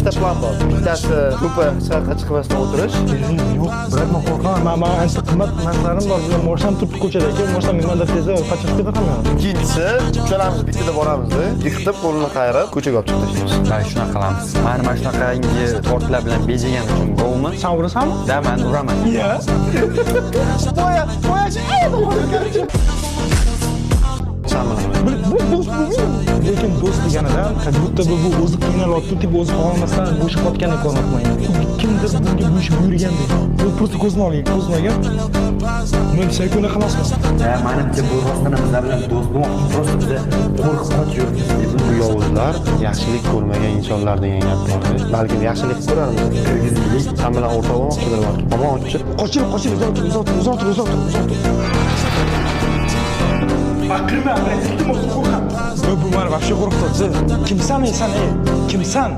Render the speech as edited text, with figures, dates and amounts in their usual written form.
ikkita plan bor. Bittasi ko'pa hech qayerga chiqmasdan o'tirish. Yo'q, biroq men qo'rqaman. Men ancha qimmat narsalarim bor. Bilan mosham turibdi ko'chada ekan. Mosham nimada tezda qochib ketaman. Ikkinchisi, uchalamiz bittada boramiz-da. Yiqitib, qo'lini qayirib, ko'chaga olib chiqib tashlaymiz. Mana shunaqa qilamiz. Mani mana shunaqangi tortlar bilan bejigan uchun govmi? Sen urasanmi? Da, men uraman. Iya. Lekin do'st deganidan как будто bu o'zi qiynalyapti deb o'zi xohlamasdan bo'shib qotgandek ko'ryapman. Kimdir bunga bo'shib yurgandek. Bu просто ko'zini oling, ko'zmagan. Men saykuna emasman. Ya, menimcha bu rostdan bizlar bilan do'st bo'lmoqchi. Просто biza qo'rqib qochib Bu yovuzlar yaxshilik ko'rmagan insonlar degan gap bor-da. Balkim yaxshilik ko'rarmiz. kirgizdik. Sen bilan o'rtoq bo'lmoqchidir balki. Ammo ochchi. Qochib, uzoq tur. Baqirma, men iltimos qo'rqaman. Bu meni вообще qo'rqitdi. Kimsan sen, ey? Kimsan?